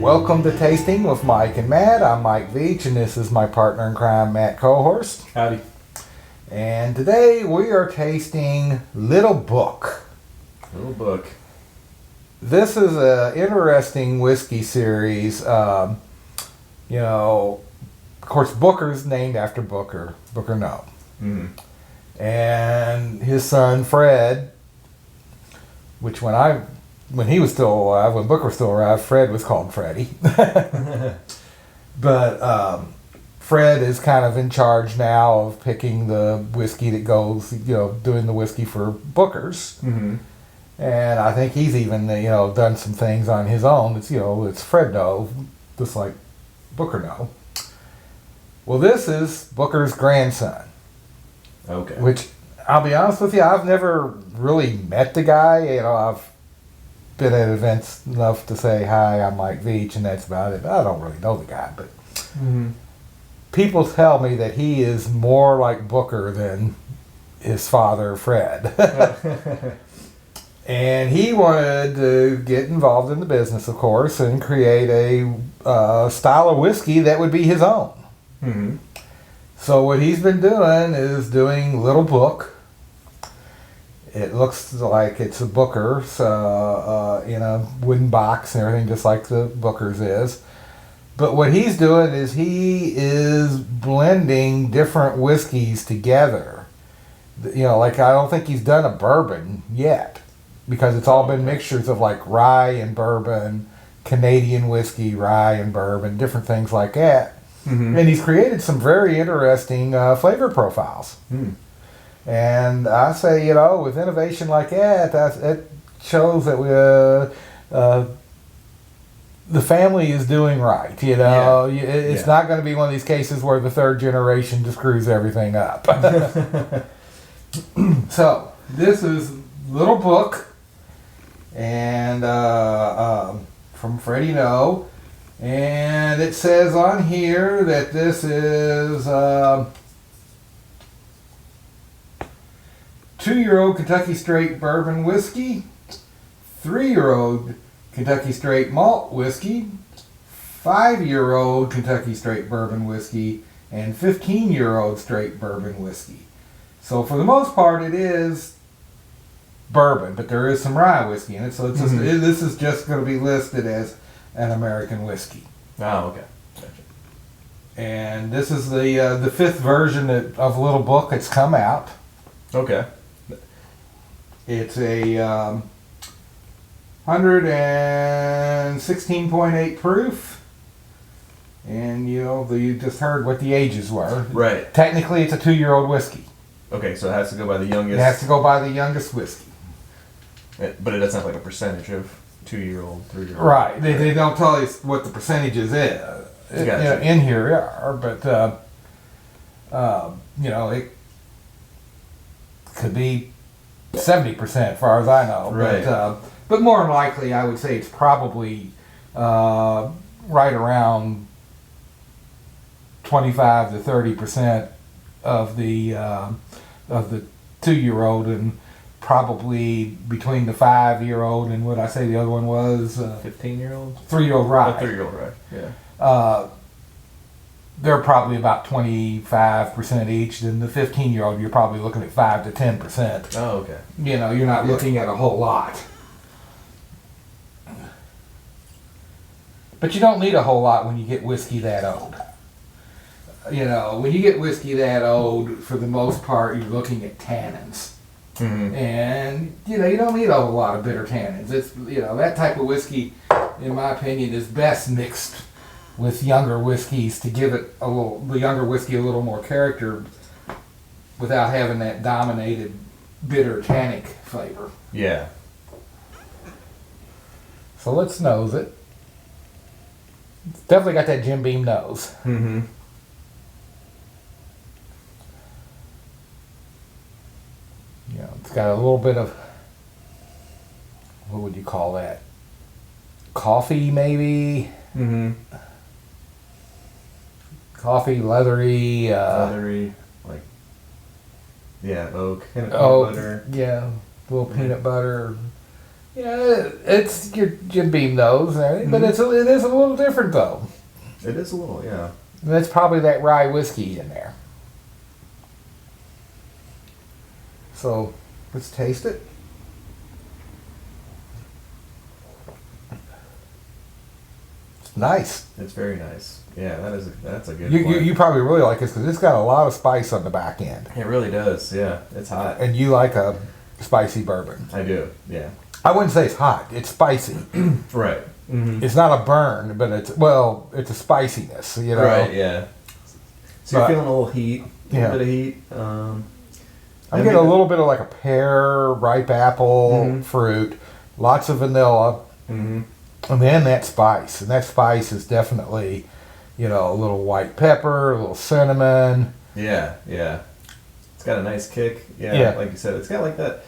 Welcome to Tasting with Mike and Matt. I'm Mike Veach, and this is my partner in crime, Matt Kohorst. Howdy. And today we are tasting Little Book. Little Book. This is an interesting whiskey series. Of course, Booker's named after Booker No. Mm. And his son, Fred, which when he was still alive, when Booker was still alive, Fred was called Freddie. But Fred is kind of in charge now of picking the whiskey that goes, doing the whiskey for Booker's. Mm-hmm. And I think he's even, done some things on his own. It's Fred No, just like Booker No. Well, this is Booker's grandson. Okay. Which, I'll be honest with you, I've never really met the guy. I've been at events enough to say, hi, I'm Mike Veach, and that's about it. I don't really know the guy, but people tell me that he is more like Booker than his father, Fred. And he wanted to get involved in the business, of course, and create a style of whiskey that would be his own. Mm-hmm. So what he's been doing is doing Little Book. It looks like it's a Booker's in a wooden box and everything, just like the Booker's is. But what he's doing is he is blending different whiskeys together. I don't think he's done a bourbon yet, because it's all been mixtures of like rye and bourbon, Canadian whiskey, rye and bourbon, different things like that. Mm-hmm. And he's created some very interesting flavor profiles. Mm. And I say, with innovation like that, it shows that the family is doing right. It's not going to be one of these cases where the third generation just screws everything up. So this is Little Book, and from Freddie No, and it says on here that this is 2-year-old Kentucky Straight Bourbon Whiskey, 3-year-old Kentucky Straight Malt Whiskey, 5-year-old Kentucky Straight Bourbon Whiskey, and 15-year-old Straight Bourbon Whiskey. So for the most part it is bourbon, but there is some rye whiskey in it, so this is just going to be listed as an American whiskey. Oh, okay. Gotcha. And this is the fifth version of Little Book that's come out. Okay. It's a 116.8 proof, and you just heard what the ages were. Right. Technically, it's a 2-year-old whiskey. Okay, so it has to go by the youngest. It has to go by the youngest whiskey. But it doesn't have like a percentage of 2-year-old, 3-year-old. Right. They don't tell you what the percentages is. Gotcha. In here are, but it could be 70% as far as I know. Right. But more than likely, I would say it's probably right around 25 to 30% of the 2-year-old, and probably between the 5-year-old and what I say the other one was 15-year-old, 3-year-old rye. 3-year-old rye. Yeah. They're probably about 25% each. Then the 15-year-old, you're probably looking at 5 to 10%. Oh, okay. You're not looking at a whole lot. But you don't need a whole lot when you get whiskey that old. When you get whiskey that old, for the most part, you're looking at tannins. Mm-hmm. And, you don't need a whole lot of bitter tannins. It's, that type of whiskey, in my opinion, is best mixed with younger whiskeys to give it the younger whiskey a little more character without having that dominated bitter tannic flavor. Yeah. So let's nose it. It's definitely got that Jim Beam nose. Mm-hmm. It's got a little bit of, what would you call that? Coffee, maybe? Mm-hmm. Coffee, leathery. Like, yeah, oak. And Oak, butter. yeah, a little peanut butter. Yeah, it's your Jim Beam nose, but it is a little different though. It is a little, yeah. And that's probably that rye whiskey in there. So let's taste it. It's nice. It's very nice. Yeah, that's a good You probably really like this because it's got a lot of spice on the back end. It really does, yeah. It's hot. And you like a spicy bourbon. I do, yeah. I wouldn't say it's hot. It's spicy. Right. Mm-hmm. It's not a burn, but it's a spiciness, you know. Right, yeah. So you're feeling a little heat, a little bit of heat. I'm getting a little bit of like a pear, ripe apple, fruit, lots of vanilla, and then that spice. And that spice is definitely, a little white pepper, a little cinnamon. Yeah, yeah. It's got a nice kick. Yeah, like you said, it's got like that.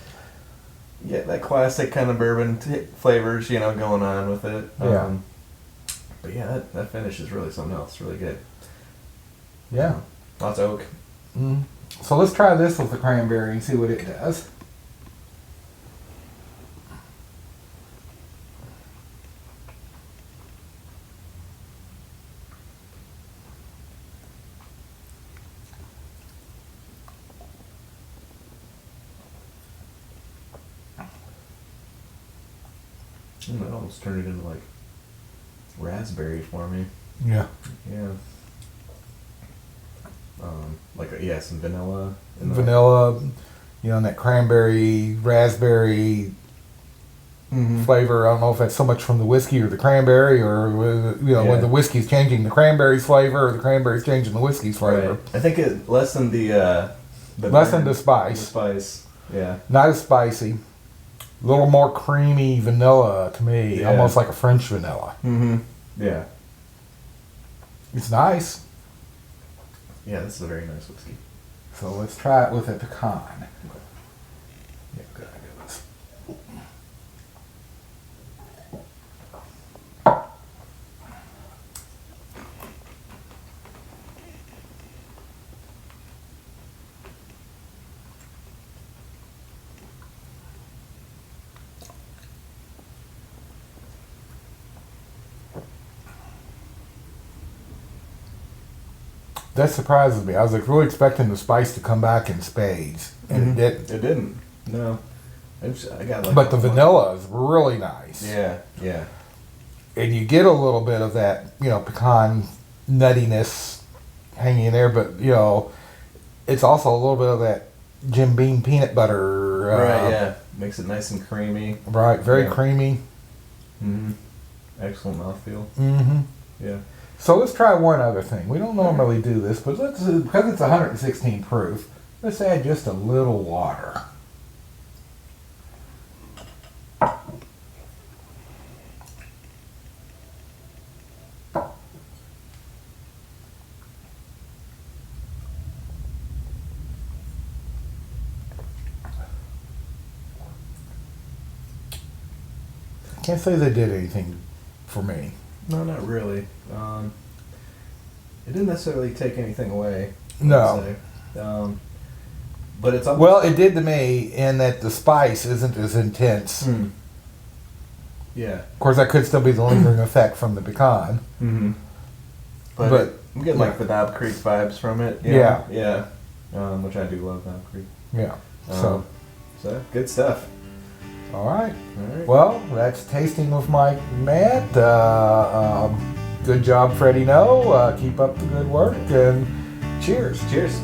Yeah, that classic kind of bourbon flavors, going on with it. Yeah. But yeah, that finish is really something else. Really good. Yeah. Lots of oak. So let's try this with the cranberry and see what it does. That almost turned it into like raspberry for me. Yeah. Yeah. Some vanilla. Vanilla, and that cranberry, raspberry flavor. I don't know if that's so much from the whiskey or the cranberry, or when the whiskey's changing the cranberry's flavor, or the cranberry's changing the whiskey's flavor. Right. I think it lessened the lessened the spice. The spice. Yeah. Not as spicy. A little more creamy vanilla to me, almost like a French vanilla. Yeah. It's nice. Yeah, this is a very nice whiskey. So let's try it with a pecan. Yeah, good idea. That surprises me. I was really expecting the spice to come back in spades, and it didn't. It didn't. No. I got like. But the vanilla is really nice. Yeah, yeah. And you get a little bit of that, pecan nuttiness hanging in there, but it's also a little bit of that Jim Beam peanut butter. Right. Yeah. Makes it nice and creamy. Right. Very creamy. Excellent mouthfeel. Yeah. So let's try one other thing. We don't normally do this, but because it's 116 proof, let's add just a little water. Can't say they did anything for me. No, not really. It didn't necessarily take anything away. No. But it's almost well, it did to me in that the spice isn't as intense. Yeah. Of course, that could still be the lingering effect from the pecan. But I'm getting like the Knob Creek vibes from it. Yeah. Yeah. Which I do love Knob Creek. Yeah. So good stuff. All right. All right. Well, that's Tasting with Mike Matt. Good job, Freddie. No, keep up the good work, and cheers. Cheers.